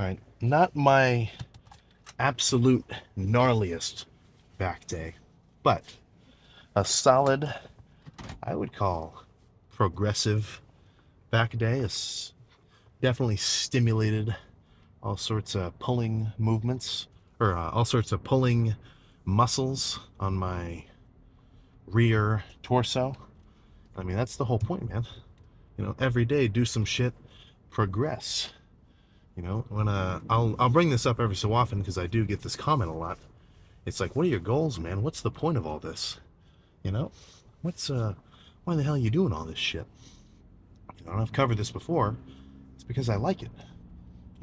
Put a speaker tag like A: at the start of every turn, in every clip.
A: All right, not my absolute gnarliest back day, but a solid, I would call, progressive back day. It's definitely stimulated all sorts of pulling movements, or all sorts of pulling muscles on my rear torso. I mean, that's the whole point, man. Every day do some shit, progress. When I'll bring this up every so often because I do get this comment a lot. It's like, what are your goals, man? What's the point of all this? You know, what's why the hell are you doing all this shit? And I've covered this before. It's because I like it.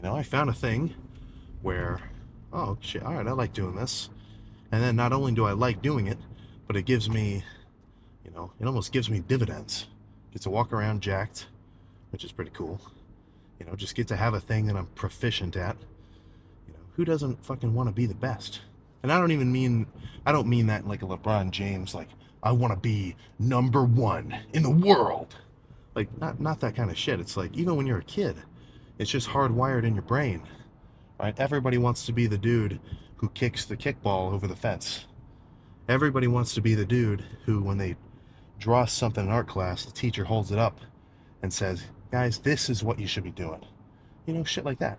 A: I found a thing where, oh shit, all right, I like doing this, and then not only do I like doing it, but it gives me, it almost gives me dividends. Get to walk around jacked, which is pretty cool. Just get to have a thing that I'm proficient at. Who doesn't fucking want to be the best? And I don't mean that like a LeBron James, like I want to be number one in the world. Like not that kind of shit. It's like even when you're a kid, it's just hardwired in your brain, right? Everybody wants to be the dude who kicks the kickball over the fence. Everybody wants to be the dude who, when they draw something in art class, the teacher holds it up and says, guys, this is what you should be doing. Shit like that.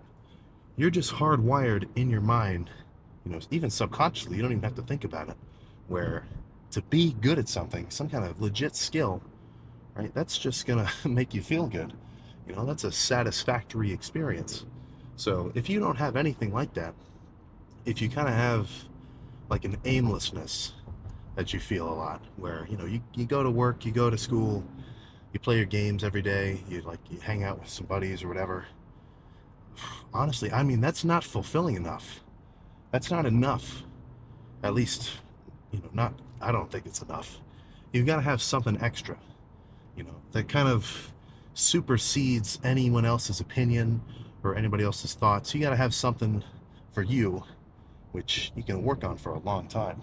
A: You're just hardwired in your mind, even subconsciously, you don't even have to think about it, where to be good at something, some kind of legit skill, right, that's just gonna make you feel good. That's a satisfactory experience. So if you don't have anything like that, if you kind of have like an aimlessness that you feel a lot, where you go to work, you go to school, you play your games every day, you hang out with some buddies or whatever, honestly, I mean, that's not fulfilling enough. That's not enough. At least, not, I don't think it's enough. You've got to have something extra, that kind of supersedes anyone else's opinion or anybody else's thoughts. You got to have something for you, which you can work on for a long time.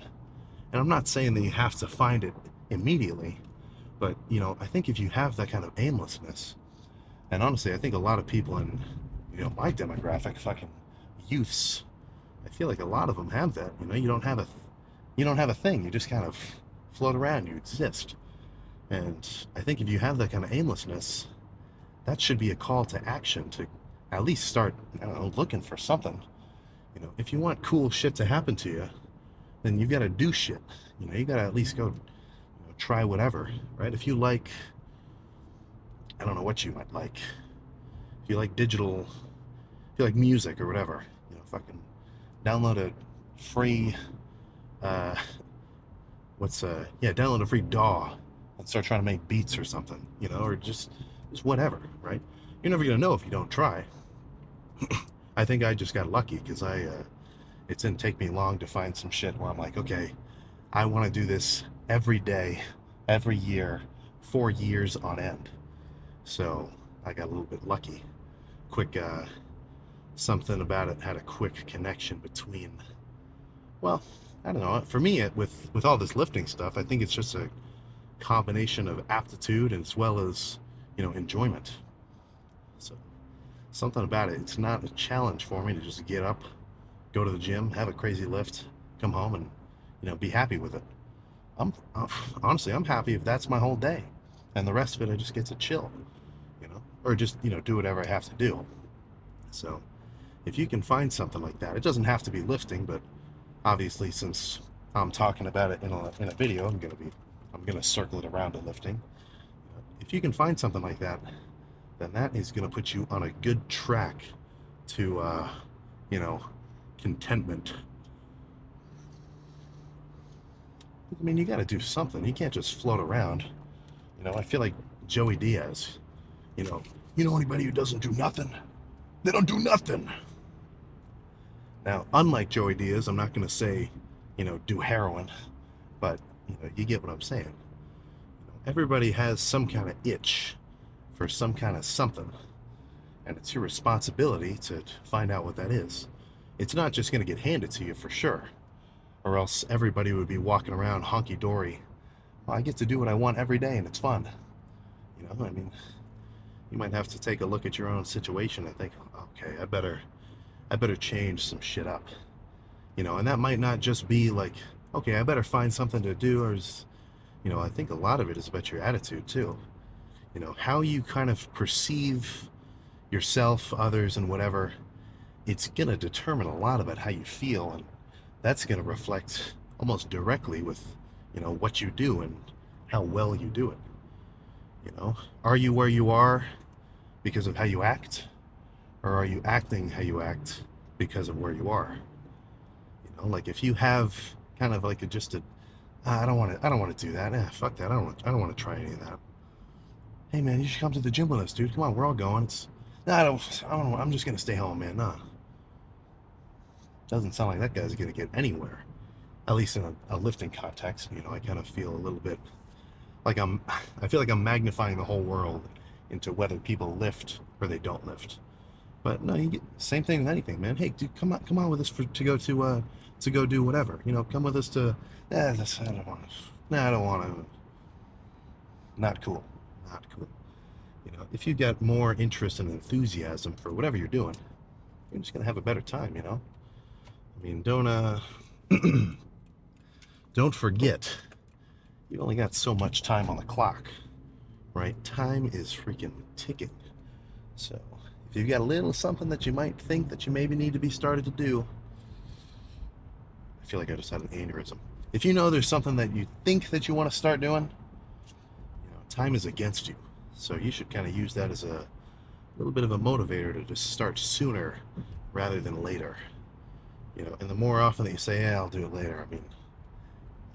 A: And I'm not saying that you have to find it immediately, but, I think if you have that kind of aimlessness, and honestly, I think a lot of people in, my demographic, fucking youths, I feel like a lot of them have that. You don't have a thing. You just kind of float around. You exist. And I think if you have that kind of aimlessness, that should be a call to action to at least start, I don't know, looking for something. If you want cool shit to happen to you, then you've got to do shit. You got to at least go, try whatever, right? If you like, I don't know what you might like. If you like digital, if you like music or whatever, fucking download a free, uh, download a free DAW and start trying to make beats or something, or just whatever, right? You're never gonna know if you don't try. I think I just got lucky because it didn't take me long to find some shit where I'm like, okay, I want to do this every day, every year, for years on end. So I got a little bit lucky. Quick, something about it had a quick connection between, well, I don't know. For me, with all this lifting stuff, I think it's just a combination of aptitude as well as, enjoyment. So something about it. It's not a challenge for me to just get up, go to the gym, have a crazy lift, come home, and be happy with it. Honestly, I'm happy if that's my whole day, and the rest of it I just get to chill, or just do whatever I have to do. So if you can find something like that, it doesn't have to be lifting, but obviously since I'm talking about it in a video, I'm gonna circle it around to lifting. If you can find something like that, then that is gonna put you on a good track to you know contentment. I mean, you got to do something. You can't just float around. I feel like Joey Diaz. Anybody who doesn't do nothing, they don't do nothing. Now, unlike Joey Diaz, I'm not going to say, do heroin, but you get what I'm saying. Everybody has some kind of itch for some kind of something, and it's your responsibility to find out what that is. It's not just going to get handed to you for sure, or else everybody would be walking around honky-dory. Well, I get to do what I want every day, and it's fun. I mean, you might have to take a look at your own situation and think, okay, I better I better change some shit up. And that might not just be like, okay, I better find something to do, or I think a lot of it is about your attitude too. How you kind of perceive yourself, others, and whatever. It's going to determine a lot about how you feel, and that's going to reflect almost directly with, what you do and how well you do it. Are you where you are because of how you act, or are you acting how you act because of where you are? Like if you have kind of like I don't want to do that. Fuck that. I don't want to try any of that. Hey man, you should come to the gym with us, dude. Come on, we're all going. No, I don't. I'm just gonna stay home, man. Nah, doesn't sound like that guy's gonna get anywhere. At least in a lifting context. I kind of feel a little bit like I feel like I'm magnifying the whole world into whether people lift or they don't lift. But no, you get same thing with anything, man. Hey, dude, come on with us to go do whatever. Come with us to. I don't want to. Nah, I don't want to. Not cool. Not cool. If you got more interest and enthusiasm for whatever you're doing, you're just gonna have a better time. I mean, don't forget, you only got so much time on the clock, right? Time is freaking ticking. So if you've got a little something that you might think that you maybe need to be started to do, I feel like I just had an aneurysm. If you know there's something that you think that you want to start doing, time is against you. So you should kind of use that as a little bit of a motivator to just start sooner rather than later. And the more often that you say, yeah, I'll do it later, I mean,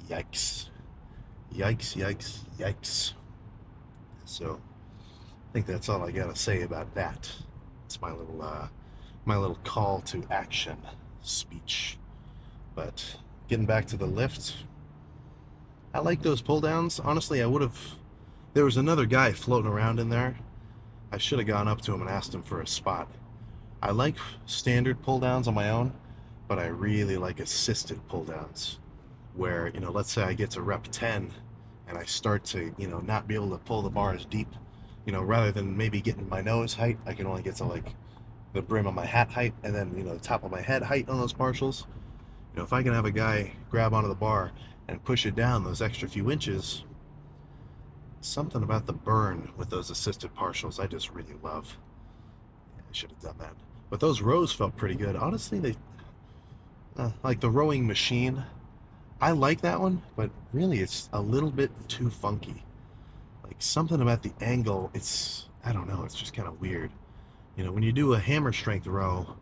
A: yikes. Yikes, yikes, yikes. So I think that's all I gotta say about that. It's my little call to action speech. But getting back to the lift, I like those pull downs. Honestly, there was another guy floating around in there. I should have gone up to him and asked him for a spot. I like standard pull downs on my own, but I really like assisted pull downs where, let's say I get to rep 10 and I start to, not be able to pull the bar as deep, rather than maybe getting my nose height, I can only get to like the brim of my hat height and then, the top of my head height on those partials. If I can have a guy grab onto the bar and push it down those extra few inches, something about the burn with those assisted partials I just really love. Yeah, I should have done that. But those rows felt pretty good. Honestly, they like the rowing machine. I like that one, but really it's a little bit too funky. Like something about the angle, I don't know, it's just kind of weird. When you do a hammer strength row,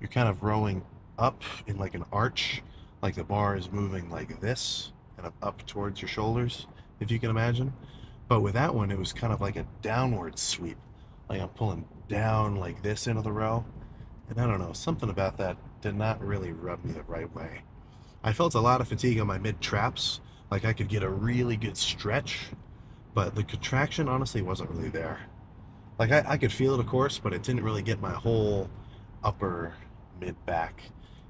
A: you're kind of rowing up in like an arch, like the bar is moving like this and up towards your shoulders, if you can imagine. But with that one, it was kind of like a downward sweep. Like I'm pulling down like this into the row. And I don't know, something about that did not really rub me the right way. I felt a lot of fatigue on my mid traps. Like I could get a really good stretch, but the contraction honestly wasn't really there. Like I could feel it, of course, but it didn't really get my whole upper mid back.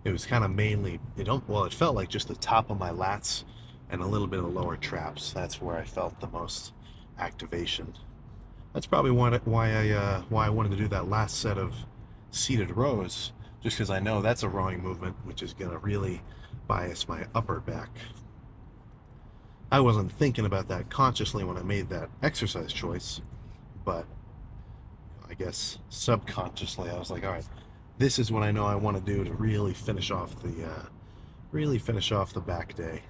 A: It was kind of mainly, it felt like just the top of my lats and a little bit of the lower traps. That's where I felt the most activation. That's probably why I wanted to do that last set of seated rows, just because I know that's a rowing movement which is going to really bias my upper back. I wasn't thinking about that consciously when I made that exercise choice, but I guess subconsciously I was like, all right, this is what I know I want to do to really finish off the back day.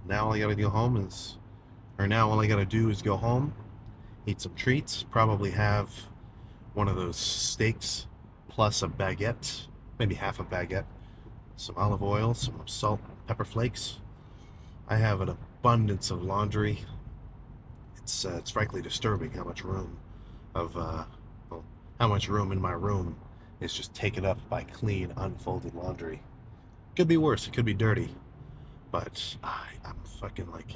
A: Now all I gotta go home now all I gotta do is go home, eat some treats, probably have one of those steaks plus a baguette, maybe half a baguette, some olive oil, some salt, pepper flakes. I have an abundance of laundry. It's frankly disturbing how much room in my room is just taken up by clean, unfolded laundry. Could be worse. It could be dirty. But I'm fucking like,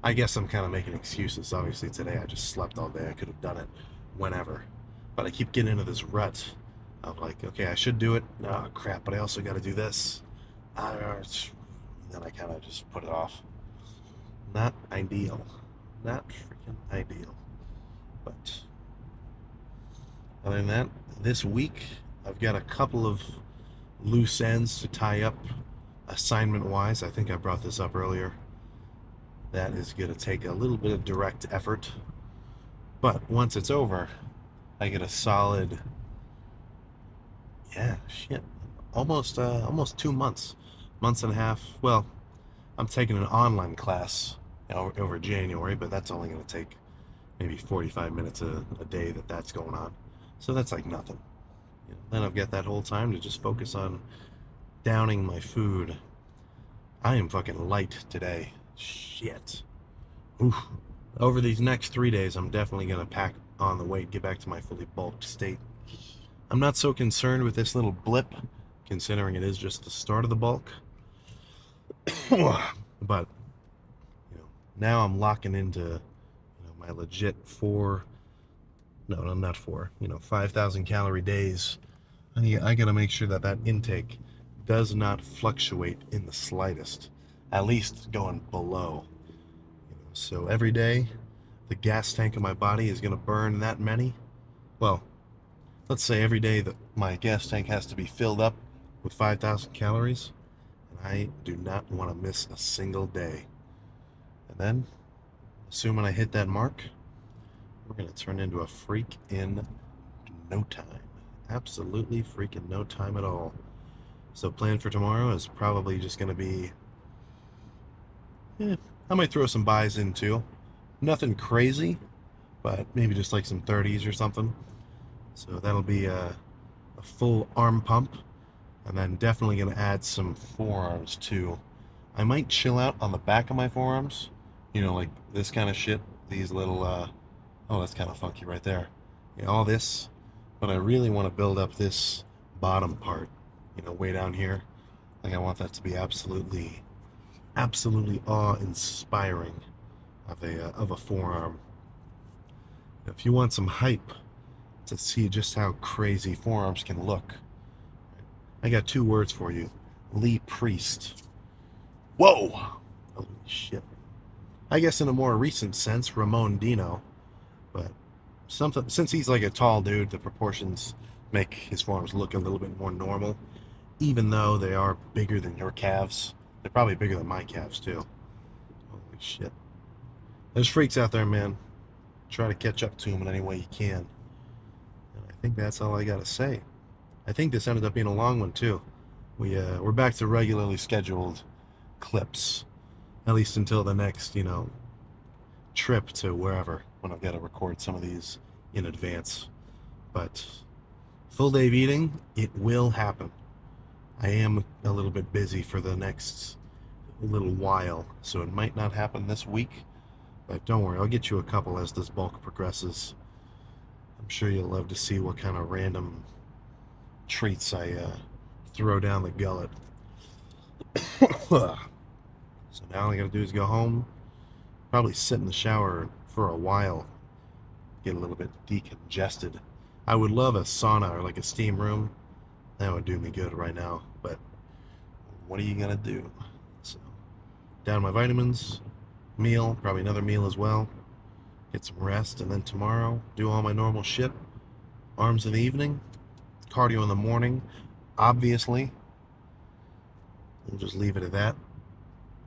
A: I guess I'm kind of making excuses. Obviously today I just slept all day. I could have done it whenever. But I keep getting into this rut of like, okay, I should do it. Oh crap, but I also got to do this. And then I kind of just put it off. Not ideal. Not freaking ideal. But Other than that, this week I've got a couple of loose ends to tie up assignment wise. I think I brought this up earlier. That is going to take a little bit of direct effort. But once it's over, I get a solid, yeah, shit, almost 2 months, months and a half. Well, I'm taking an online class over January, but that's only going to take maybe 45 minutes a day that's going on. So that's like nothing. Then I've got that whole time to just focus on downing my food. I am fucking light today. Shit. Oof. Over these next 3 days, I'm definitely going to pack on the weight, get back to my fully bulked state. I'm not so concerned with this little blip, considering it is just the start of the bulk. But now I'm locking into my legit not 5,000 calorie days. I gotta make sure that intake does not fluctuate in the slightest, at least going below. So every day, the gas tank of my body is gonna burn that many. Well, let's say every day that my gas tank has to be filled up with 5,000 calories, and I do not want to miss a single day. And then, assuming I hit that mark, we're going to turn into a freak in no time. Absolutely freaking no time at all. So plan for tomorrow is probably just going to be, I might throw some buys in too. Nothing crazy, but maybe just like some 30s or something. So that'll be a full arm pump, and then definitely going to add some forearms too. I might chill out on the back of my forearms, like this kind of shit. These little, oh, that's kind of funky right there. All this, but I really want to build up this bottom part, way down here. Like I want that to be absolutely awe-inspiring of a forearm. If you want some hype to see just how crazy forearms can look, I got 2 words for you. Lee Priest. Whoa! Holy shit. I guess in a more recent sense, Ramon Dino. But since he's like a tall dude, the proportions make his forearms look a little bit more normal. Even though they are bigger than your calves. They're probably bigger than my calves too. Holy shit. There's freaks out there, man. Try to catch up to them in any way you can. And I think that's all I gotta say. I think this ended up being a long one too. We're back to regularly scheduled clips, at least until the next trip to wherever, when I've got to record some of these in advance. But full day of eating, it will happen. I am a little bit busy for the next little while, so it might not happen this week, but don't worry, I'll get you a couple as this bulk progresses. I'm sure you'll love to see what kind of random treats I throw down the gullet. So now all I gotta do is go home, probably sit in the shower for a while, get a little bit decongested. I would love a sauna or like a steam room. That would do me good right now, but what are you gonna do? So down my vitamins, meal, probably another meal as well, get some rest, and then tomorrow do all my normal shit. Arms in the evening, cardio in the morning, obviously. We'll just leave it at that.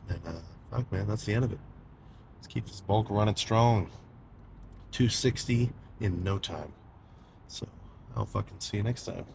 A: And fuck, man, that's the end of it. Let's keep this bulk running strong. 260 in no time. So I'll fucking see you next time.